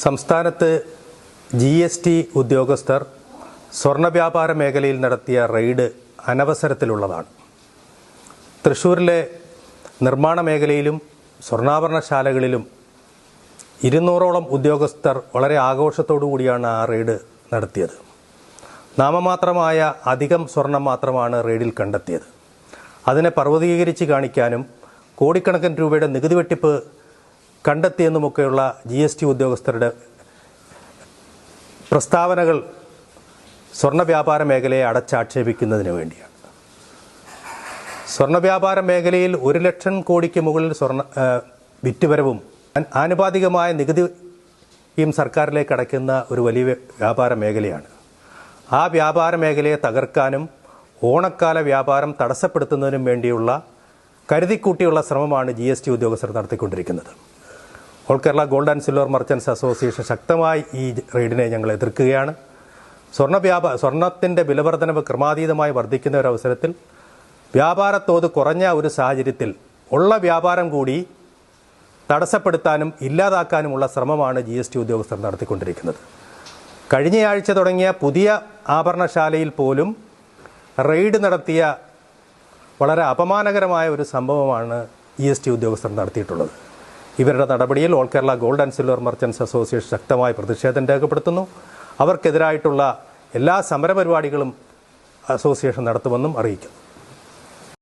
സംസ്ഥാനത്ത് GST ഉദ്യോഗസ്ഥർ സ്വർണ്ണ വ്യാപാര മേഖലയിൽ നടത്തിയ റെയ്ഡ് അനവസരത്തിലുള്ളതാണ്. തൃശ്ശൂരിലെ നിർമ്മാണ മേഖലയിലും സ്വർണ്ണാഭരണശാലകളിലും 200ഓളം ഉദ്യോഗസ്ഥർ വളരെ ആഘോഷത്തോടു കൂടിയാണ് ആ റെയ്ഡ് നടത്തിയത്. നാമമാത്രമായ അധികം സ്വർണം മാത്രമാണ് റെയ്ഡിൽ കണ്ടെത്തിയത്. അതിനെ പർവ്വതീകരിച്ച് കാണിക്കാനും കോടിക്കണക്കിന് രൂപയുടെ നികുതി വെട്ടിപ്പ് കണ്ടെത്തിയെന്നുമൊക്കെയുള്ള GST ഉദ്യോഗസ്ഥരുടെ പ്രസ്താവനകൾ സ്വർണ്ണ വ്യാപാര മേഖലയെ അടച്ചാക്ഷേപിക്കുന്നതിന് വേണ്ടിയാണ്. സ്വർണ്ണ വ്യാപാര മേഖലയിൽ 1 ലക്ഷം കോടിക്ക് മുകളിൽ വിറ്റുവരവും ആനുപാതികമായ നികുതിയും സർക്കാരിലേക്ക് അടയ്ക്കുന്ന ഒരു വലിയ വ്യാപാര മേഖലയാണ്. ആ വ്യാപാര മേഖലയെ തകർക്കാനും ഓണക്കാല വ്യാപാരം തടസ്സപ്പെടുത്തുന്നതിനും വേണ്ടിയുള്ള കരുതിക്കൂട്ടിയുള്ള ശ്രമമാണ് GST ഉദ്യോഗസ്ഥർ നടത്തിക്കൊണ്ടിരിക്കുന്നത്. All Kerala gold and silver merchants association ശക്തമായി ഈ റെയ്ഡിനെ ഞങ്ങൾ എതിർക്കുകയാണ്. സ്വർണത്തിൻ്റെ വിലവർധനവ് ക്രമാതീതമായി വർദ്ധിക്കുന്ന ഒരവസരത്തിൽ വ്യാപാരത്തോത് കുറഞ്ഞ ഒരു സാഹചര്യത്തിൽ ഉള്ള വ്യാപാരം കൂടി തടസ്സപ്പെടുത്താനും ഇല്ലാതാക്കാനുമുള്ള ശ്രമമാണ് GST ഉദ്യോഗസ്ഥർ നടത്തിക്കൊണ്ടിരിക്കുന്നത്. കഴിഞ്ഞയാഴ്ച തുടങ്ങിയ പുതിയ ആഭരണശാലയിൽ പോലും റെയ്ഡ് നടത്തിയ വളരെ അപമാനകരമായ ഒരു സംഭവമാണ് GST ഉദ്യോഗസ്ഥർ നടത്തിയിട്ടുള്ളത്. ഇവരുടെ നടപടിയിൽ all Kerala gold and silver merchants association ശക്തമായ പ്രതിഷേധം രേഖപ്പെടുത്തുന്നു. അവർക്കെതിരായിട്ടുള്ള എല്ലാ സമരപരിപാടികളും അസോസിയേഷൻ നടത്തുമെന്നും അറിയിക്കുന്നു.